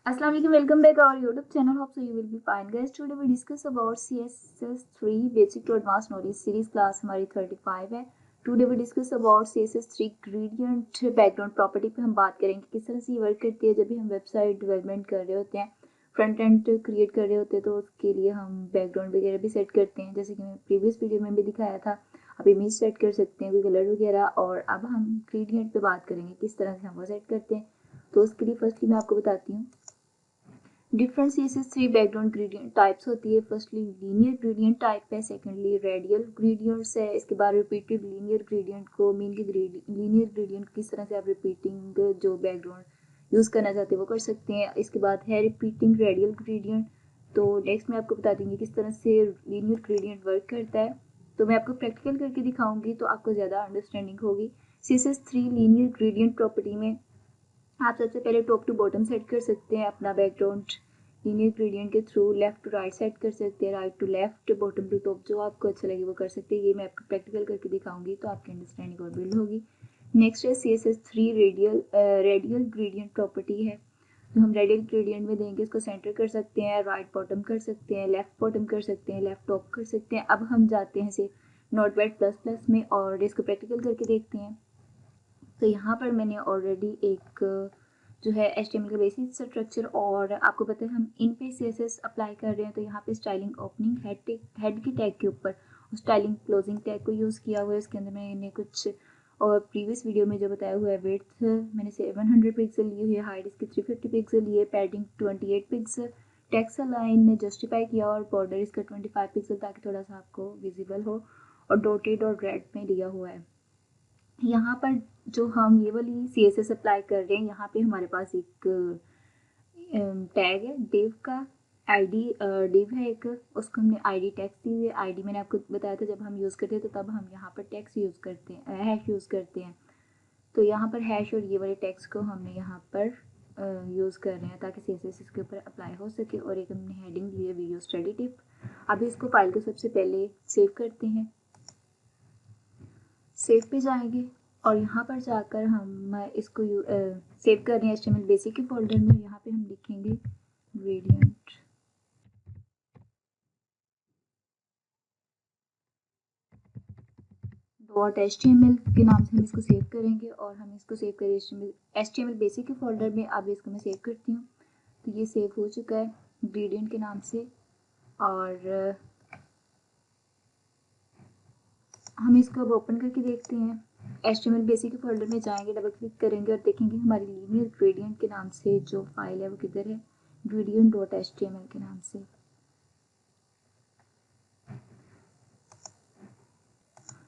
Assalamu alaikum, welcome back our YouTube channel. Hope so you will be fine, guys. Today we discuss about CSS3 Basic to Advanced Knowledge Series class हमारी 35 है. Today we discuss about CSS3 Gradient Background Property पे हम बात करेंगे किस तरह से ये वर्क करती है. जब भी हम वेबसाइट डेवलपमेंट कर रहे होते हैं, फ्रंट एंड क्रिएट कर रहे होते हैं, तो उसके लिए हम बैकग्राउंड वगैरह भी सेट करते हैं, जैसे कि मैं प्रीवियस वीडियो में भी दिखाया था. आप इमेज सेट कर सकते हैं, कोई कलर वगैरह. और अब हम ग्रेडियंट पे बात करेंगे किस तरह से हम वो सेट करते हैं. तो उसके लिए फर्स्टली मैं आपको बताती हूँ. Different CSS3 background gradient types होती है. फर्स्टली लीनियर ग्रेडियंट टाइप है, सेकेंडली रेडियल ग्रेडियंट्स है, इसके बाद रिपीटेड लीनियर ग्रेडियंट को मीन की लीनियर ग्रेडियंट किस तरह से आप रिपीटिंग जो बैकग्राउंड यूज़ करना चाहते हैं वो कर सकते हैं. इसके बाद है रिपीटिंग रेडियल ग्रेडियंट. तो नेक्स्ट मैं आपको बता देंगे किस तरह से लीनियर ग्रेडियंट वर्क करता है. तो मैं आपको प्रैक्टिकल करके दिखाऊंगी तो आपको ज़्यादा अंडरस्टैंडिंग होगी. CSS3 लीनियर ग्रेडियंट प्रॉपर्टी में आप सबसे पहले टॉप टू बॉटम सेट कर सकते हैं अपना बैकग्राउंड लीनियर ग्रेडियंट के through. Left to right set कर सकते हैं, right to left, bottom to top, जो आपको अच्छा लगे वो कर सकते हैं. ये मैं आपको प्रैक्टिकल करके दिखाऊंगी तो आपकी अंडरस्टैंडिंग और बिल्ड होगी. नेक्स्ट है CSS3 रेडियल ग्रेडियंट प्रॉपर्टी है. जो हम रेडियल ग्रेडियंट में देंगे इसको सेंटर कर सकते हैं, राइट बॉटम कर सकते हैं, लेफ्ट बॉटम कर सकते हैं, लेफ्ट टॉप कर सकते हैं. अब हम जाते हैं से नोटपैड प्लस प्लस में और इसको प्रैक्टिकल करके देखते हैं. तो यहाँ पर मैंने ऑलरेडी एक जो है HTML का बेसिक स्ट्रक्चर, और आपको पता है हम इन पे CSS अप्लाई कर रहे हैं. तो यहाँ पे स्टाइलिंग ओपनिंग हेड की टैग के ऊपर स्टाइलिंग क्लोजिंग टैग को यूज़ किया हुआ है. इसके अंदर मैंने कुछ और प्रीवियस वीडियो में जो बताया हुआ है, विड्थ मैंने 700 पिक्सल ली हुई है, हाइट इसकी 350 पिक्सल ली है, padding 28 pixel, text line justify किया और बॉर्डर इसका 25 पिक्सल ताकि थोड़ा सा आपको विजिबल हो, और डॉटेड और रेड में लिया हुआ है. यहाँ पर जो हम ये वाली CSS अप्लाई कर रहे हैं, यहाँ पे हमारे पास एक टैग है डिव का, आईडी डिव है एक, उसको हमने आईडी टैक्स दी हुई है. आईडी मैंने आपको बताया था जब हम यूज़ करते हैं तो तब हम यहाँ पर टैक्स यूज़ करते हैं, हैश यूज़ करते हैं. तो यहाँ पर हैश और ये वाले टैक्स को हमने यहाँ पर यूज़ कर रहे हैं ताकि CSS इसके ऊपर अप्लाई हो सके. और एक हमने हेडिंग दी है वीडियो स्टडी टिप. अभी इसको फाइल को सबसे पहले सेव करते हैं. सेव पे जाएंगे और यहाँ पर जाकर हम इसको सेव कर रहे हैं HTML बेसिक के फोल्डर में. यहाँ पे हम लिखेंगे ग्रेडियंट .html के नाम से हम इसको सेव करेंगे, और हम इसको सेव करें HTML बेसिक के फोल्डर में. अब इसको मैं सेव करती हूँ. तो ये सेव हो चुका है ग्रेडियंट के नाम से. और हम इसको अब ओपन करके देखते हैं. HTML बेसिक के फोल्डर में जाएंगे, डबल क्लिक करेंगे और देखेंगे हमारी लीनियर ग्रेडियंट के नाम से जो फाइल है वो किधर है, gradient.html के नाम से.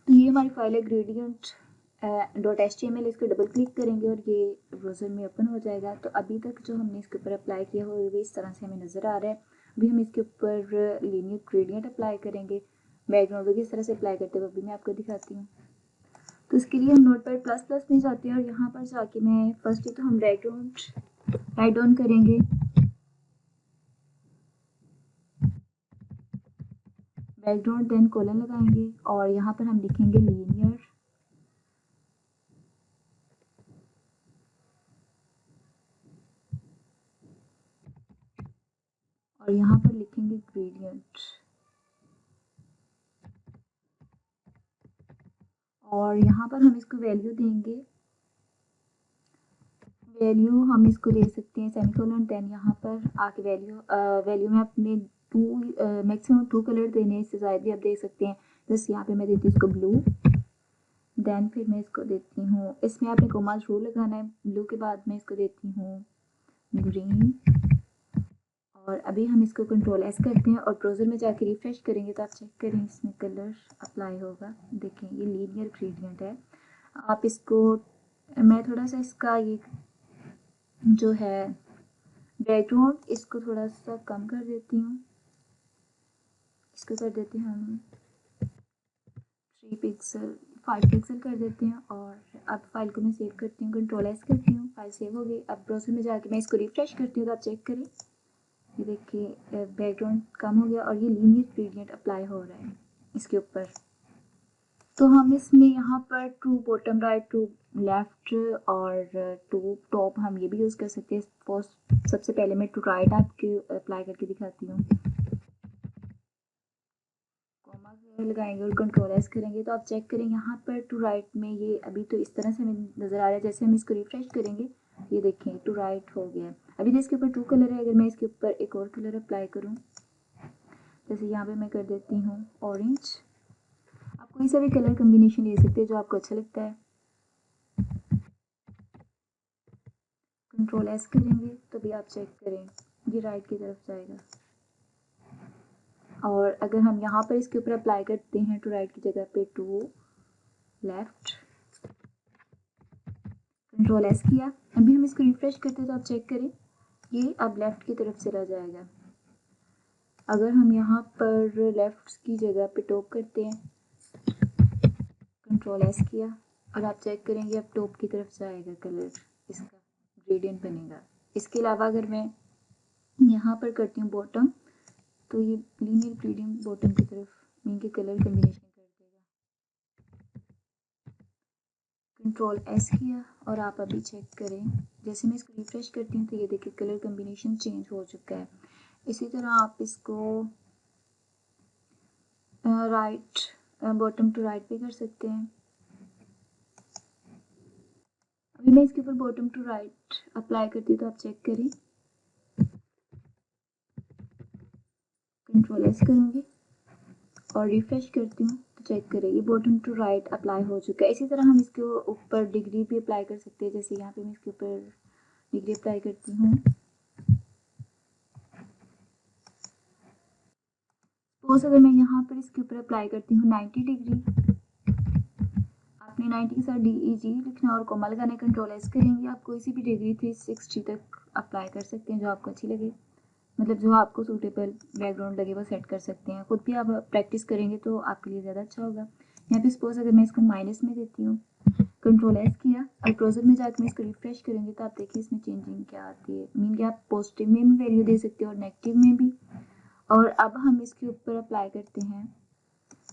तो ये हमारी फाइल है gradient.html. इसको डबल क्लिक करेंगे और ये ब्राउज़र में ओपन हो जाएगा. तो अभी तक जो हमने इसके ऊपर अप्लाई किया हो वो इस तरह से हमें नज़र आ रहा है. अभी हम इसके ऊपर लीनियर ग्रेडियंट अप्लाई करेंगे. बैकग्राउंड भी किस तरह से अप्लाई करते हैं वो भी मैं आपको दिखाती हूँ. तो इसके लिए हम नोटपैड प्लस प्लस में जाते हैं और यहाँ पर जाके मैं फर्स्ट ही तो हम बैकग्राउंड राइट डाउन करेंगे, बैकग्राउंड देन कोलन लगाएंगे और यहाँ पर हम लिखेंगे लीनियर, और यहाँ पर लिखेंगे ग्रेडियंट, और यहाँ पर हम इसको वैल्यू देंगे. वैल्यू हम इसको दे सकते हैं सेमीकोलन. देन यहाँ पर आके वैल्यू में अपने मैक्सिमम 2 कलर देने, इससे ज़्यादा भी आप दे सकते हैं. जैसे यहाँ पे मैं देती हूँ इसको ब्लू. देन फिर मैं इसको देती हूँ, इसमें आपने कोमा जरूर लगाना है. ब्लू के बाद मैं इसको देती हूँ ग्रीन. और अभी हम इसको कंट्रोल S करते हैं और ब्राउज़र में जाके रिफ्रेश करेंगे तो आप चेक करें इसमें कलर अप्लाई होगा. देखें ये लीनियर ग्रेडियंट है. आप इसको, मैं थोड़ा सा इसका ये जो है बैकग्राउंड इसको थोड़ा सा कम कर देती हूँ. इसको कर देते हैं हम 3 पिक्सल 5 पिक्सल कर देते हैं. और अब फाइल को मैं सेव करती हूँ, कंट्रोल S करती हूँ, फाइल सेव हो गई. अब ब्राउज़र में जाके मैं इसको रिफ्रेश करती हूँ तो आप चेक करें. ये देखिए बैकग्राउंड कम हो गया और ये लीनियर ग्रेडियंट अप्लाई हो रहा है इसके ऊपर. तो हम इसमें यहाँ पर to bottom right, to left और टू टॉप हम ये भी यूज़ कर सकते हैं। फर्स्ट सबसे पहले मैं टू राइट आपके अप्लाई करके दिखाती हूँ। कॉमा लगाएंगे और कंट्रोल एस करेंगे तो आप चेक करें यहाँ पर टू राइट में ये अभी तो इस तरह से हमें नज़र आ रहा है। जैसे हम इसको रिफ्रेश करेंगे ये देखें टू राइट हो गया है। अभी तो इसके ऊपर टू कलर है, अगर मैं इसके ऊपर एक और कलर अप्लाई करूँ, जैसे यहाँ पे मैं कर देती हूँ ऑरेंज। आप कोई सा भी कलर कम्बिनेशन ले सकते हैं जो आपको अच्छा लगता है। कंट्रोल एस करेंगे तो भी आप चेक करें ये राइट की तरफ जाएगा। और अगर हम यहाँ पर इसके ऊपर अप्लाई करते हैं टू राइट की जगह पे टू लेफ्ट, कंट्रोल एस किया, अभी हम इसको रिफ्रेश करते हैं तो आप चेक करें ये अब लेफ्ट की तरफ चला जाएगा। अगर हम यहाँ पर लेफ्ट की जगह पे टॉप करते हैं, कंट्रोल एस किया और आप चेक करेंगे अब टॉप की तरफ जाएगा कलर, इसका ग्रेडियंट बनेगा। इसके अलावा अगर मैं यहाँ पर करती हूँ बॉटम तो ये लीनियर ग्रेडियंट बॉटम की तरफ मीन के कलर कम्बिनेशन कर देगा। कंट्रोल एस किया और आप अभी चेक करें, जैसे मैं इसको रिफ्रेश करती हूँ तो ये देखिए कलर कम्बिनेशन चेंज हो चुका है। इसी तरह आप इसको राइट बॉटम टू राइट भी कर सकते हैं। अभी मैं इसके ऊपर बॉटम टू राइट अप्लाई करती हूँ तो आप चेक करें, कंट्रोल एस करूँगी और रिफ्रेश करती हूँ तो चेक करें ये बॉटम टू राइट अप्लाई हो चुका है। इसी तरह हम इसके ऊपर डिग्री भी अप्लाई कर सकते हैं। जैसे यहाँ पे मैं इसके ऊपर डिग्री अप्लाई करती हूँ, सपोज अगर मैं यहाँ पर इसके ऊपर अप्लाई करती हूँ 90 डिग्री, आपने 90 के साथ DEG लिखना और कोमा लगाने, कंट्रोल एस करेंगे, आप कोई सी भी डिग्री 360 तक अप्लाई कर सकते हैं जो आपको अच्छी लगे, मतलब जो आपको सूटेबल बैकग्राउंड लगे वो सेट कर सकते हैं। खुद भी आप प्रैक्टिस करेंगे तो आपके लिए ज़्यादा अच्छा होगा। यहाँ पे सपोज अगर मैं इसको माइनस में देती हूँ, कंट्रोल एस किया और ब्राउज़र में जाकर मैं इसको रिफ्रेश करेंगे तो आप देखिए इसमें चेंजिंग क्या आती है। मीन कि आप पॉजिटिव में भी वैल्यू दे सकते हो और नेगेटिव में भी। और अब हम इसके ऊपर अप्लाई करते हैं,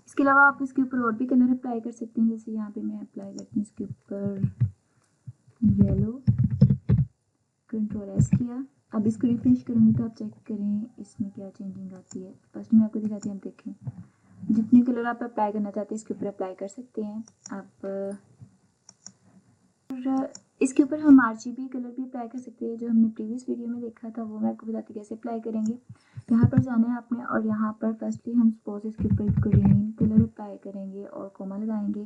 इसके अलावा आप इसके ऊपर और भी कलर अप्लाई कर सकते हैं। जैसे यहाँ पे मैं अप्लाई करती हूँ इसके ऊपर येलो, कंट्रोल एस किया, अब इसको रिफ्रेश करूँगी तो आप चेक करें इसमें क्या चेंजिंग आती है। फर्स्ट मैं आपको दिखाती हूँ, आप देखें जितने कलर आप अप्लाई करना चाहते हैं इसके ऊपर अप्लाई कर सकते हैं आप। इसके ऊपर हम RGB कलर भी अप्लाई कर सकते हैं, जो हमने प्रीवियस वीडियो में देखा था वो मैं आपको बताती कैसे अप्लाई करेंगे। यहाँ पर जाना है आपने और यहाँ पर फर्स्टली हम सपोज इसके ऊपर ग्रीन कलर अप्लाई करेंगे और कोमा लगाएंगे।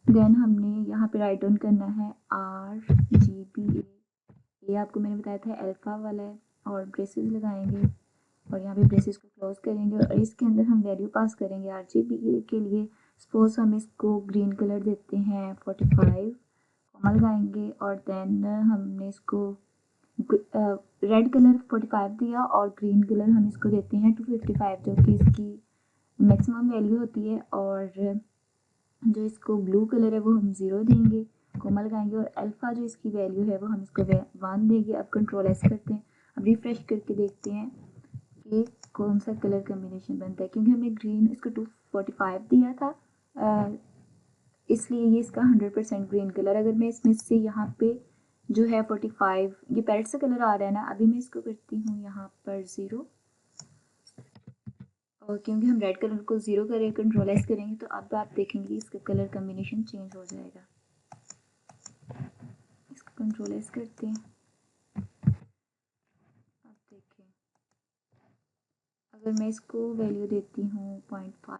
देन हमने यहाँ पे राइट डाउन करना है RGB, ये आपको मैंने बताया था अल्फा वाला है, और ब्रेसेस लगाएंगे और यहाँ पे ब्रेसेस को क्लोज करेंगे और इसके अंदर हम वैल्यू पास करेंगे RGB के लिए। सपोज हम इसको ग्रीन कलर देते हैं 45, कोमा लगाएंगे और देन हमने इसको रेड कलर 45 दिया और ग्रीन कलर हम इसको देते हैं 255 जो कि इसकी मैक्सिमम वैल्यू होती है। और जो इसको ब्लू कलर है वो हम 0 देंगे, कोमा लगाएंगे और अल्फा जो इसकी वैल्यू है वो हम इसको 1 देंगे। अब कंट्रोल एस करते हैं, अब रिफ्रेश करके देखते हैं कि कौन सा कलर कम्बिनेशन बनता है। क्योंकि हमने ग्रीन इसको 245 दिया था इसलिए ये इसका 100% ग्रीन कलर। अगर मैं इसमें से यहाँ पे जो है 45 ये पैरेट सा कलर आ रहा है ना, अभी मैं इसको करती हूँ यहाँ पर 0, और क्योंकि हम रेड कलर को 0 करें कंट्रोल एस करेंगे तो अब आप देखेंगे इसका कलर कम्बिनेशन चेंज हो जाएगा। इसको कंट्रोल एस करते हैं, अब देखें अगर मैं इसको वैल्यू देती हूँ 0.5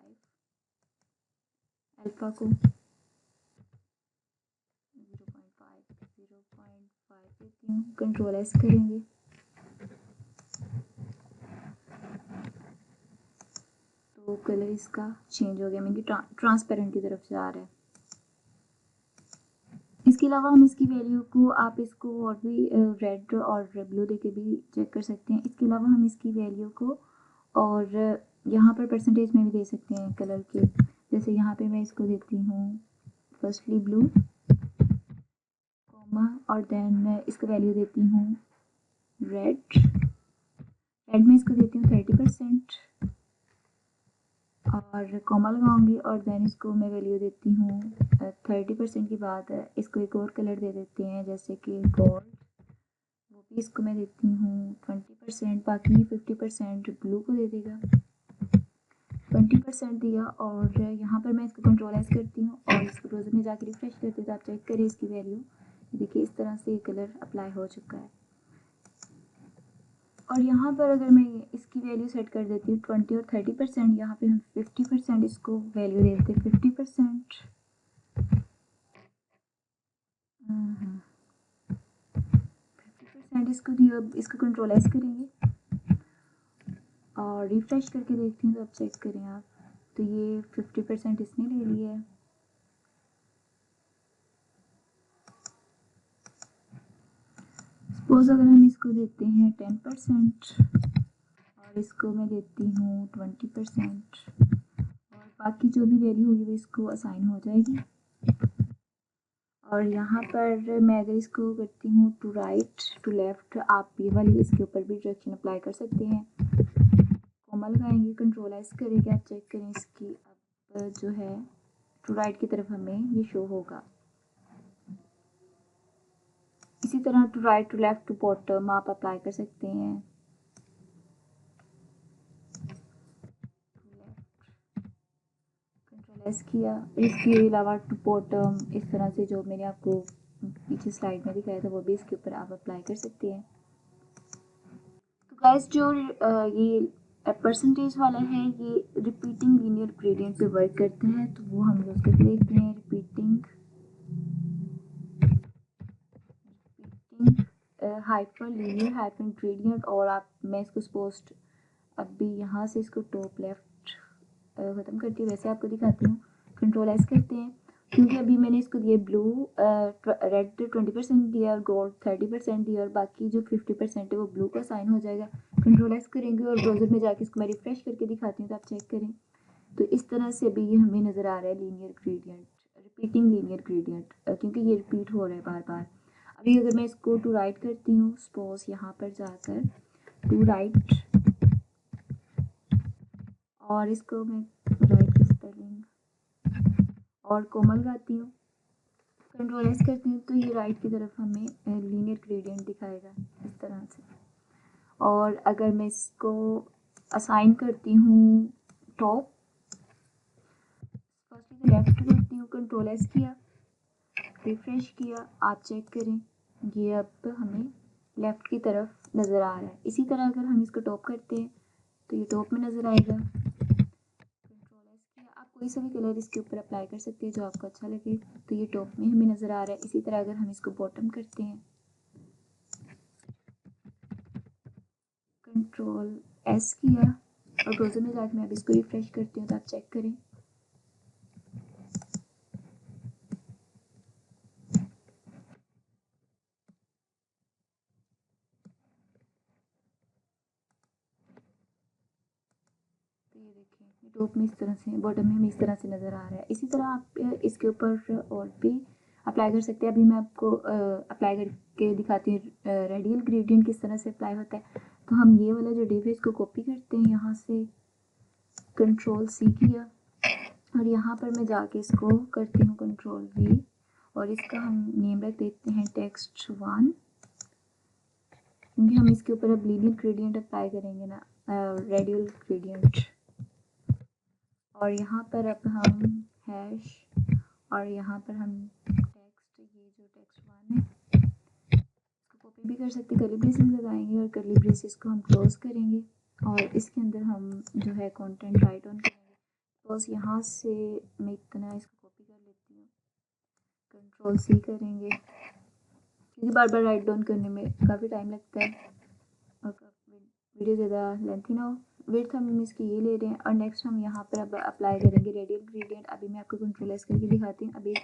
अल्फा को 0.5 देती हूँ, कंट्रोल एस करेंगे तो कलर इसका चेंज हो गया, मीन कि ट्रांसपेरेंट की तरफ जा रहा है। इसके अलावा हम इसकी वैल्यू को आप इसको और भी रेड और ब्लू देके भी चेक कर सकते हैं। इसके अलावा हम इसकी वैल्यू को और यहाँ पर परसेंटेज में भी दे सकते हैं कलर के। जैसे यहाँ पे मैं इसको देती हूँ फर्स्टली ब्लू कोमा और देन इसको वैल्यू देती हूँ रेड में इसको देती हूँ 30%, और कॉमा लगाऊंगी और देन इसको मैं वैल्यू देती हूँ 30% की बात है। इसको एक और कलर दे देते हैं जैसे कि गोल्ड, वो भी इसको मैं देती हूँ 20%, बाकी 50% ब्लू को दे देगा। 20% दिया और यहाँ पर मैं इसको कंट्रोल एस करती हूँ और इसको ब्राउज़र में जाकर रिफ्रेश करती हूँ तो आप चेक करें इसकी वैल्यू। देखिए इस तरह से ये कलर अप्लाई हो चुका है। और यहाँ पर अगर मैं इसकी वैल्यू सेट कर देती हूँ 20 और 30%, यहाँ पे हम 50% इसको वैल्यू दे देते हैं। 50% इसको दिया। इसको कंट्रोल एस करेंगे और रिफ्रेश करके देखती हूँ तो अब चेक करें आप, तो ये 50% इसने ले लिया है। सपोज अगर हम इसको देते हैं 10% और इसको मैं देती हूँ 20% और बाकी जो भी वैल्यू होगी वो इसको असाइन हो जाएगी। और यहाँ पर मैं अगर इसको करती हूँ टू राइट टू लेफ़्ट, आप ये वाली इसके ऊपर भी डायरेक्शन अप्लाई कर सकते हैं। कोमल लगाएंगे, कंट्रोल एस करेंगे, आप चेक करें इसकी अब जो है टू राइट की तरफ हमें ये शो होगा। इसी तरह to right to left to bottom आप अप्लाई कर सकते हैं। कंट्रोल एस किया, इसके अलावा टू बॉटम इस तरह से जो मैंने आपको पीछे स्लाइड में दिखाया था वो भी इसके ऊपर आप अप्लाई कर सकते हैं। तो गाइस जो ये परसेंटेज वाला है ये रिपीटिंग लीनियर ग्रेडियंट पे वर्क करता है, तो वो हम यूज़ करके देखते हैं। Repeating hyper linear hyper gradient, और आप मैं इसको पोस्ट अभी यहाँ से इसको टॉप लेफ्ट ख़त्म करती हूँ, वैसे आपको दिखाती हूँ। कंट्रोल एस करते हैं क्योंकि अभी मैंने इसको दिया ब्लू रेड 20% दिया और गोल्ड 30% दिया और बाकी जो 50% है वो ब्लू का साइन हो जाएगा। कंट्रोल एस करेंगे और ब्राउज़र में जाके इसको मैं रिफ्रेश करके दिखाती हूँ तो आप चेक करें। तो इस तरह से अभी ये हमें नज़र आ रहा है linear gradient, repeating linear gradient, क्योंकि ये रिपीट हो रहा है बार बार। अभी अगर मैं इसको टू राइट करती हूँ, सपोज यहाँ पर जाकर टू राइट और इसको मैं राइट की स्पेलिंग और कोमल गाती हूँ, कंट्रोल एस करती हूँ तो ये राइट की तरफ हमें लीनियर ग्रेडियंट दिखाएगा इस तरह से। और अगर मैं इसको असाइन करती हूँ टॉप, फर्स्टली लेफ्ट करती हूँ, कंट्रोल एस किया, रिफ्रेश किया, आप चेक करें ये अब हमें लेफ़्ट की तरफ नज़र आ रहा है। इसी तरह अगर हम इसको टॉप करते हैं तो ये टॉप में नज़र आएगा। कंट्रोल एस किया, आप कोई सा भी कलर इसके ऊपर अप्लाई कर सकते हैं जो आपको अच्छा लगे, तो ये टॉप में हमें नज़र आ रहा है। इसी तरह अगर हम इसको बॉटम करते हैं, कंट्रोल एस किया और ब्राउज़र में जाकर मैं अब इसको रिफ्रेश करती हूँ तो आप चेक करें। तो ये देखें टॉप में इस तरह से, बॉटम में हमें इस तरह से नज़र आ रहा है। इसी तरह आप इसके ऊपर और भी अप्लाई कर सकते हैं। अभी मैं आपको अप्लाई करके दिखाती हूँ रेडियल ग्रेडियंट किस तरह से अप्लाई होता है। तो हम ये वाला जो डिव है इसको कॉपी करते हैं, यहाँ से कंट्रोल सी किया और यहाँ पर मैं जाके इसको करती हूँ कंट्रोल वी और इसका हम नेम रख देते हैं टेक्स्ट 1, क्योंकि हम इसके ऊपर अब लीनियर ग्रेडियंट अप्लाई करेंगे ना, रेडियल ग्रेडियंट। और यहाँ पर अब हम हैश और यहाँ पर हम टेक्स्ट, ये जो टेक्स्ट 1 है इसको कॉपी भी कर सकते हैं, कर्ली ब्रेसेस लगाएंगे और कर्ली ब्रेसेस को हम क्लोज करेंगे और इसके अंदर हम जो है कंटेंट राइट ऑन करेंगे। बस यहाँ से मैं इतना इसको कॉपी कर लेती हूँ, कंट्रोल सी करेंगे क्योंकि बार बार राइट डाउन करने में काफ़ी टाइम लगता है और वीडियो ज़्यादा लेंथी ना हो। विड्थ हम इसकी ये ले रहे हैं और नेक्स्ट हम यहाँ पर अब अप्लाई करेंगे रेडियल ग्रेडियंट। अभी मैं आपको कंट्रोल एस करके दिखाती हूँ। अभी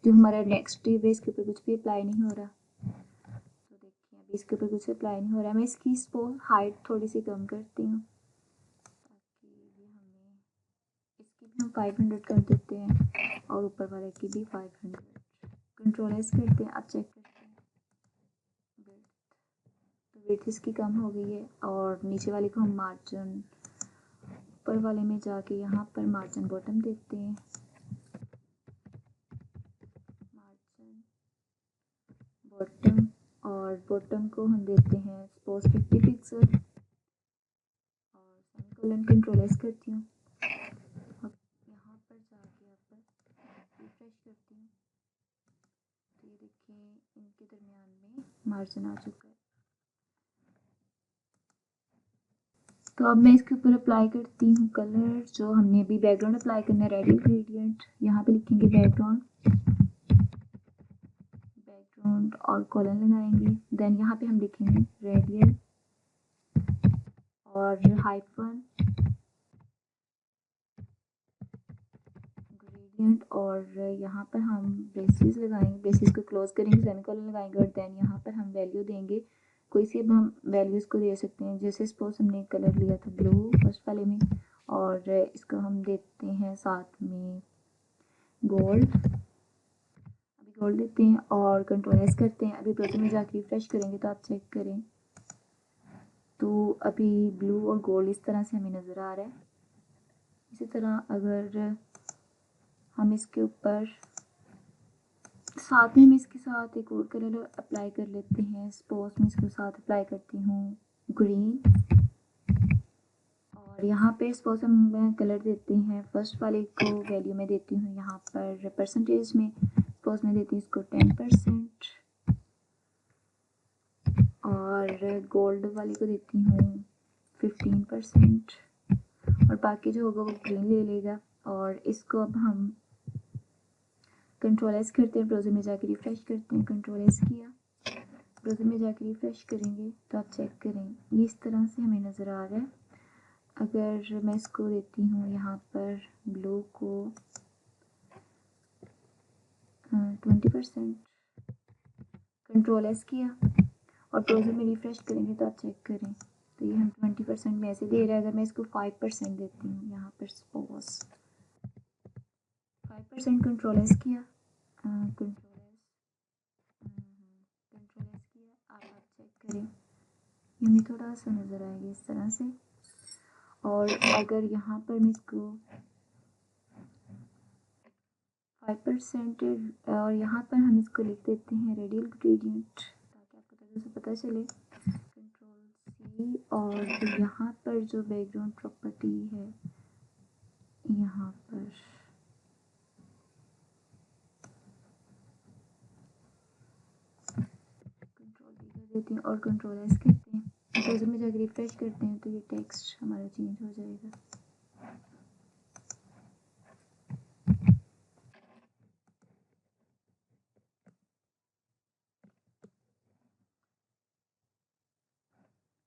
जो हमारा नेक्स्ट डिव है इसके ऊपर कुछ भी अप्लाई नहीं हो रहा, तो देखिए अभी इसके ऊपर कुछ अप्लाई नहीं हो रहा है। मैं इसकी हाइट थोड़ी सी कम करती हूँ ताकि ये हमें, इसकी भी हम 500 कर देते हैं और ऊपर वाले की भी 500। कंट्रोल एस करते हैं, आप चेक करते हैं तो विड्थ इसकी कम हो गई है और नीचे वाले को हम मार्जिन ऊपर वाले में जाके यहाँ पर मार्जिन बॉटम देते हैं, मार्जिन बॉटम, और बॉटम को हम देते हैं सपोज 50 पिक्सल और सेमीकोलन कंट्रोल एस करती हूँ। अब यहाँ पर जाके आप रिफ्रेश करती हूँ तो ये देखिए इनके दरमियान में मार्जिन आ चुका है। तो अब मैं इसके ऊपर अप्लाई करती हूँ कलर, जो हमने अभी बैकग्राउंड अप्लाई करना है रेडियल ग्रेडियंट। यहाँ पे लिखेंगे बैकग्राउंड और कॉलन लगाएंगे। देन यहाँ पे हम लिखेंगे रेडियल और हाइफन ग्रेडियंट, और यहाँ पर हम ब्रेसेस लगाएंगे, ब्रेसेस को क्लोज करेंगे, सेमीकोलन लगाएंगे और देन यहाँ पर हम वैल्यू देंगे। कोई सी अब हम वैल्यूज़ को दे सकते हैं, जैसे सपोज हमने कलर लिया था ब्लू फर्स्ट वाले में और इसको हम देते हैं साथ में गोल्ड, अभी गोल्ड देते हैं और कंट्रोल एस करते हैं। अभी ब्राउज़र में जाके रिफ्रेश करेंगे तो आप चेक करें तो अभी ब्लू और गोल्ड इस तरह से हमें नज़र आ रहा है। इसी तरह अगर हम इसके ऊपर साथ में हम इसके साथ एक और कलर अप्लाई कर लेते हैं, सपोज मैं इसके साथ अप्लाई करती हूँ ग्रीन, और यहाँ पे सपोज हम कलर देते हैं फर्स्ट वाले को वैल्यू में देती हूँ यहाँ पर परसेंटेज में, सपोज मैं देती हूँ इसको 10% और गोल्ड वाले को देती हूँ 15% और बाकी जो होगा वो ग्रीन ले लेगा। और इसको अब हम कंट्रोल एस करते हैं, ब्राउज़र में जाके रिफ्रेश करते हैं, कंट्रोल एस किया, ब्राउज़र में जाके रिफ्रेश करेंगे तो आप चेक करें ये इस तरह से हमें नज़र आ रहा है। अगर मैं इसको देती हूँ यहाँ पर ब्लू को 20%, कंट्रोल एस किया और ब्राउज़र में रिफ्रेश करेंगे तो आप चेक करें तो ये हम 20% में ऐसे दे रहा है। अगर मैं इसको 5% देती हूँ यहाँ पर सपोज 5%, कंट्रोल एस किया, कंट्रोल एस किया, आप चेक करें ये हमें थोड़ा सा नज़र आएगा इस तरह से। और अगर यहाँ पर मैं इसको 5% और यहाँ पर हम इसको लिख देते हैं रेडियल ग्रेडियंट ताकि आपको तरह से पता चले, कंट्रोल सी, और यहाँ पर जो बैकग्राउंड प्रॉपर्टी है यहाँ पर कंट्रोल डी कर देते हैं और कंट्रोल एस करते हैं, ब्राउज़र में जाकर रिफ्रेश करते हैं तो ये टेक्स्ट हमारा चेंज हो जाएगा।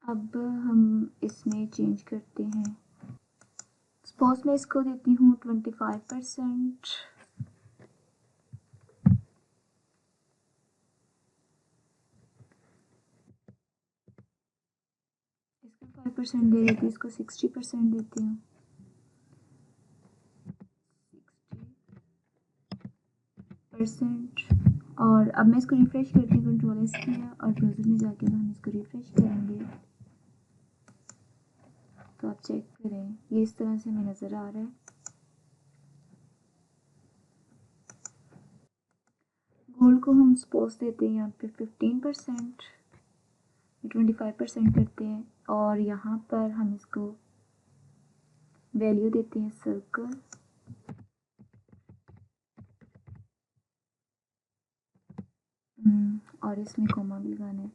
अब हम इसमें चेंज करते हैं, सपोज मैं इसको देती हूँ 25%, इसको 5% दे देती हूँ, इसको 60% देती हूँ, 60%। और अब मैं इसको रिफ्रेश करती हूँ, कंट्रोल एस किया और ब्राउज़र में जाके हम इसको रिफ्रेश करेंगे तो आप चेक करें ये इस तरह से हमें नज़र आ रहा है। गोल्ड को हम सपोज देते हैं यहाँ पे 15%, 25% करते हैं और यहाँ पर हम इसको वैल्यू देते हैं सर्कल, और इसमें कॉमा भी लगाना है,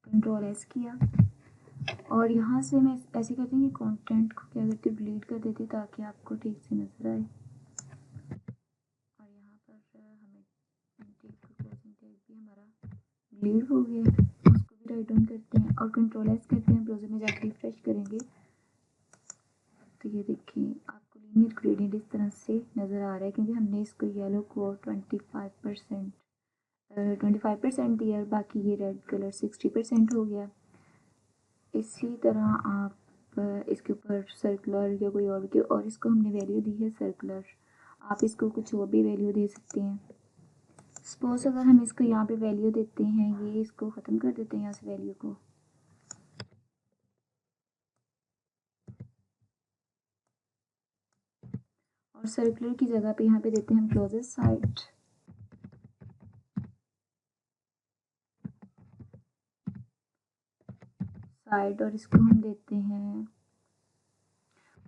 कंट्रोल एस किया और यहाँ से मैं ऐसे करती हूँ कि कंटेंट को क्या करती हूँ डिलीट कर देती ताकि आपको ठीक से नज़र आए। और यहाँ पर हमें टेक क्लोजिंग टेक भी हमारा डिलीट हो गया, उसको भी राइट डाउन करते हैं और कंट्रोल एस करते हैं, ब्राउज़र में जाकर रिफ्रेश करेंगे तो ये देखिए आपको लीनियर ग्रेडियंट इस तरह से नज़र आ रहा है क्योंकि हमने इसको येलो को 25% दिया, बाकी ये रेड कलर 60% हो गया। इसी तरह आप इसके ऊपर सर्कुलर या कोई और इसको हमने वैल्यू दी है सर्कुलर, आप इसको कुछ और भी वैल्यू दे सकते हैं। सपोज अगर हम इसको यहाँ पे वैल्यू देते हैं, ये इसको ख़त्म कर देते हैं यहाँ से वैल्यू को, और सर्कुलर की जगह पे यहाँ पे देते हैं हम क्लोजेस्ट साइड, और इसको हम देते हैं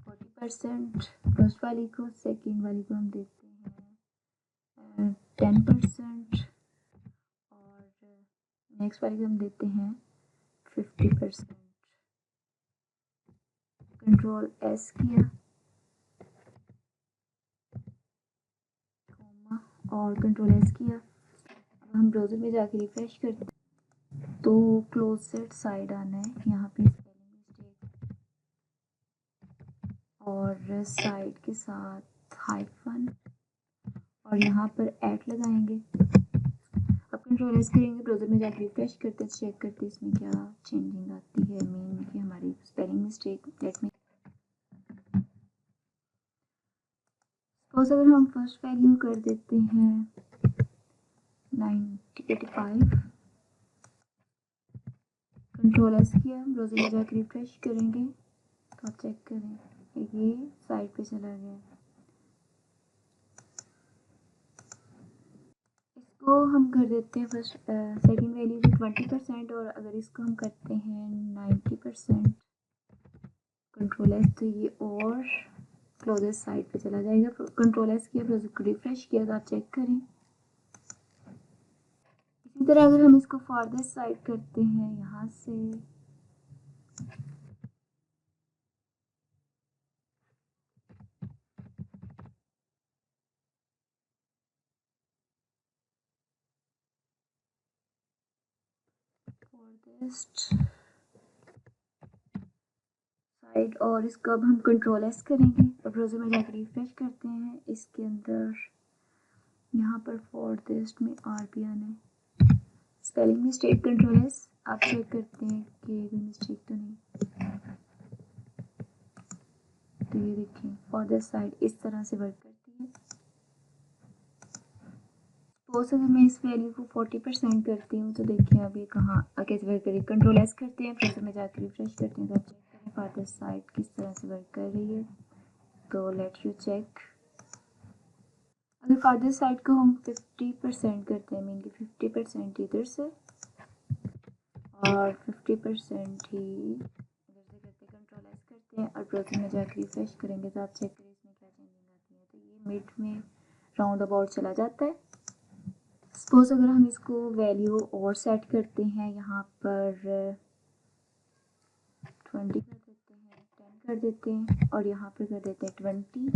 40%, फर्स्ट वाली को, सेकेंड वाली को हम देते हैं 10% और नेक्स्ट वाली को हम देते हैं 50%। कंट्रोल एस किया और कंट्रोल एस किया। अब हम ब्राउज़र में जाके रिफ्रेश करते हैं तो क्लोजेड साइड आना है, यहाँ पे स्पेलिंग मिस्टेक और साइड के साथ हाइफन और यहाँ पर एट लगाएंगे। अब कंट्रोल एस करेंगे, ब्राउज़र में जाके रिफ्रेश करते हैं, चेक करते हैं इसमें क्या चेंजिंग आती है, मीन की हमारी spelling mistake. Let me suppose अगर हम फर्स्ट वैल्यू कर देते हैं 85, कंट्रोल एस किया, ब्राउज़र में जाकर रिफ्रेश करेंगे तो आप चेक करें ये साइड पे चला गया। इसको हम कर देते हैं फर्स्ट सेकेंड वैल्यू को 20% और अगर इसको हम करते हैं 90%, कंट्रोल एस, तो ये और क्लोजेस्ट साइड पे चला जाएगा। कंट्रोल एस किया, ब्राउज़र को रिफ्रेश किया तो आप चेक करें। इसी तरह अगर हम इसको फारदेस्ट साइड करते हैं यहाँ से, फारदेस्ट साइड, और इसको अब हम कंट्रोल एस करेंगे और ब्राउज़र में जाकर रिफ्रेश करते हैं। इसके अंदर यहाँ पर फारदेस्ट में आर भी आना है, स्पेलिंग मिस्टेक, कंट्रोल एस, आप चेक करते हैं कि कोई मिस्टेक तो नहीं। तो ये देखिए फारदेस्ट साइड इस तरह से वर्क करती है। सपोज अगर मैं इस वैल्यू को 40% करती हूँ तो देखिए अब ये कहाँ कैसे वर्क करेगी। कंट्रोल एस करते हैं, फिर में जाकर रिफ्रेश करते हैं तो आप चेक करें फारदेस्ट साइड किस तरह से वर्क कर रही है। तो लेट यू चेक। अगर फारदेस्ट साइड को हम 50% करते हैं, मीन कि 50% इधर से और 50% ही इधर से करते, कंट्रोल एस करते हैं और ब्राउज़र में जाकर रिफ्रेश करेंगे तो आप चेक करें इसमें क्या चेंजिंग आती है। तो ये मिड में राउंड अबाउट चला जाता है। सपोज अगर हम इसको वैल्यू और सेट करते हैं, यहाँ पर 20 कर देते हैं, 10 कर देते हैं और यहाँ पर कर देते हैं 20,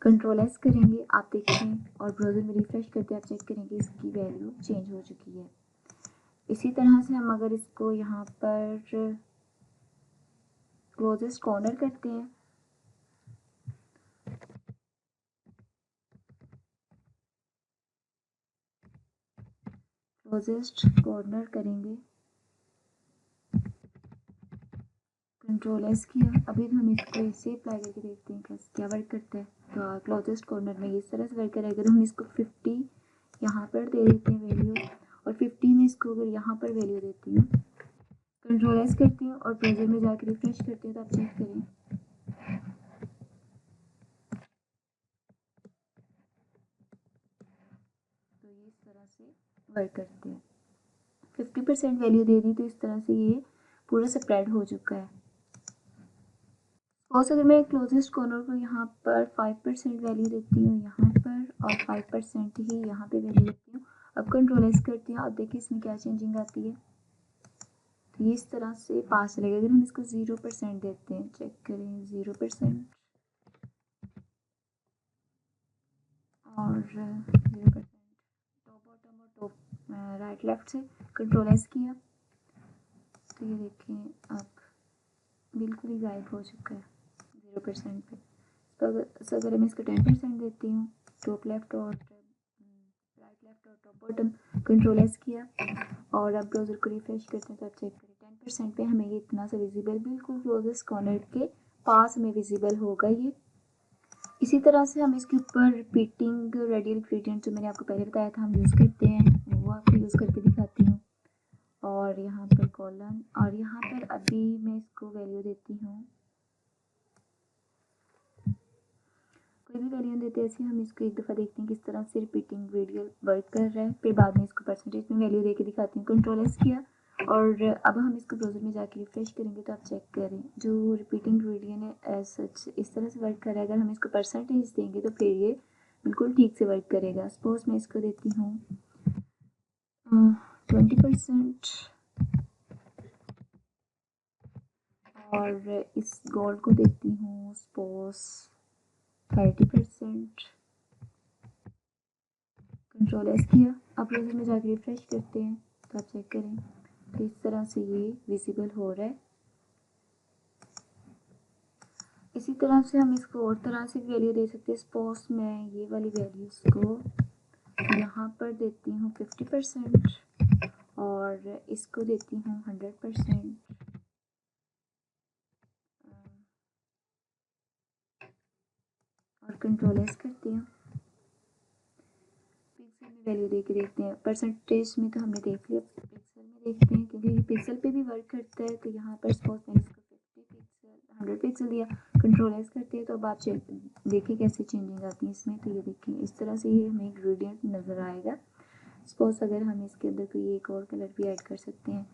कंट्रोल एस करेंगे, आप देखें और ब्राउज़र में रिफ्रेश करते हैं, आप चेक करेंगे इसकी वैल्यू चेंज हो चुकी है। इसी तरह से हम अगर इसको यहाँ पर क्लोजेस्ट कॉर्नर करते हैं, क्लोजेस्ट कॉर्नर करेंगे, कंट्रोल एस किया। अभी हम इसको इसे अप्लाई करके देखते हैं क्या वर्क करता है। तो क्लोजेस्ट कॉर्नर में इस तरह से वर्क करेगा। अगर हम इसको 50 यहाँ पर दे देते हैं वैल्यू और 50 में इसको अगर यहाँ पर वैल्यू देती हूँ, कंट्रोल एस करती हूँ और ब्राउज़र में जाकर रिफ्रेश करती हूँ तो आप चेक करें तो ये इस तरह से वर्क करते हैं। 50% वैल्यू दे दी तो इस तरह से ये पूरा स्प्रेड हो चुका है। सपोज अगर मैं क्लोजेस्ट कॉर्नर को यहाँ पर 5% वैल्यू देती हूँ यहाँ पर और 5% ही यहाँ पे वैल्यू देती हूँ। अब कंट्रोल एस करती हूँ, अब देखिए इसमें क्या चेंजिंग आती है। तो ये इस तरह से पास चलेगा। अगर हम इसको 0% देते हैं, चेक करें 0% और 0%, टॉप बॉटम और टॉप राइट लेफ्ट से कंट्रोल एस किया तो ये देखें अब बिल्कुल ही गायब हो चुका है 0% पे। तो अगर मैं इसको 10% देती हूँ, टॉप लेफ्ट और राइट लेफ्ट और टॉप बॉटम, कंट्रोल एस किया और अब ब्राउज़र को रिफ्रेश करते हैं तो आप चेक करें 10% पे हमें ये इतना सा विजिबल, बिल्कुल क्लोजेस्ट कॉर्नर के पास में विजिबल होगा ये। इसी तरह से हम इसके ऊपर रिपीटिंग रेडियल ग्रेडियंट जो मैंने आपको पहले बताया था हम यूज़ करते हैं, वो आपको यूज़ करके दिखाती हूँ। और यहाँ पर कॉलन और यहाँ पर अभी मैं इसको वैल्यू देती हूँ कोई भी वैल्यू देते हैं ऐसे हम इसको एक दफ़ा देखते हैं किस तरह से रिपीटिंग ग्रेडियंट वर्क कर रहा है, फिर बाद में इसको परसेंटेज में वैल्यू दे के दिखाती हूँ। कंट्रोल एस किया और अब हम इसको ब्राउज़र में जाके रिफ्रेश करेंगे तो आप चेक करें जो रिपीटिंग ग्रेडियंट है एज सच इस तरह से वर्क कर रहा है। अगर हम इसको परसेंटेज देंगे तो फिर ये बिल्कुल ठीक से वर्क करेगा। सपोज मैं इसको देती हूँ 20% और इस गोल्ड को देती हूँ सपोज 30%। कंट्रोल एस किया, अब ब्राउज़र में जाकर रिफ्रेश करते हैं तो आप चेक करें कि इस तरह से ये विजिबल हो रहा है। इसी तरह से हम इसको और तरह से वैल्यू दे सकते हैं। सपोज मैं ये वाली वैल्यूज़ को यहाँ पर देती हूँ 50% और इसको देती हूँ 100% और कंट्रोल एस करती हूँ। पिक्सल में वैल्यू दे के देखते हैं। परसेंटेज में तो हमने देख लिया, पिक्सल में देखते हैं क्योंकि ये पिक्सल पे भी वर्क करता है। तो यहाँ पर सपोज मैंने इसको 50 पिक्सल 100 पिक्सल दिया, कंट्रोल एस करते हैं तो अब आप देखिए कैसे चेंजिंग आती है इसमें। तो ये देखिए इस तरह से ये हमें ग्रेडियंट नज़र आएगा। सपोज अगर हम इसके अंदर कोई एक और कलर भी ऐड कर सकते हैं,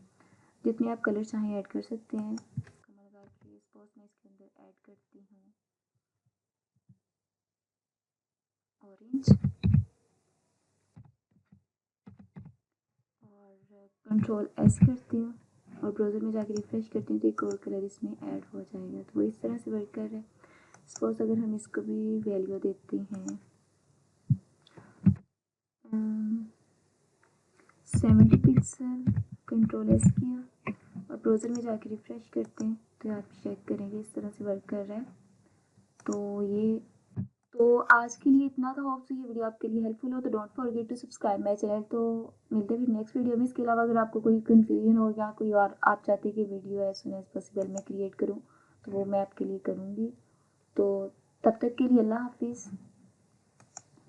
जितने आप कलर चाहें ऐड कर सकते हैं। कमल लगा के सपोज मैं इसके अंदर ऐड करती हूँ ऑरेंज और कंट्रोल एस करती हूँ और ब्राउज़र में जाके रिफ्रेश करती हूँ तो एक और कलर इसमें ऐड हो जाएगा। तो वो इस तरह से वर्क कर रहा है। सपोज अगर हम इसको भी वैल्यू देते हैं 70 पिक्सल, कंट्रोल एस किया और ब्राउज़र में जाके रिफ्रेश करते हैं तो आप चेक करेंगे इस तरह से वर्क कर रहा है। तो आज के लिए इतना था। होप सो ये वीडियो आपके लिए हेल्पफुल हो। तो don't forget to subscribe my channel. तो मिलते हैं फिर नेक्स्ट वीडियो में। इसके अलावा अगर आपको कोई कन्फ्यूजन हो या कोई और आप चाहते हैं कि video as soon as possible मैं क्रिएट करूँ तो वो मैं आपके लिए करूँगी। तो तब तक के लिए अल्लाह हाफिज़।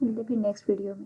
मिलते हैं फिर नेक्स्ट वीडियो में।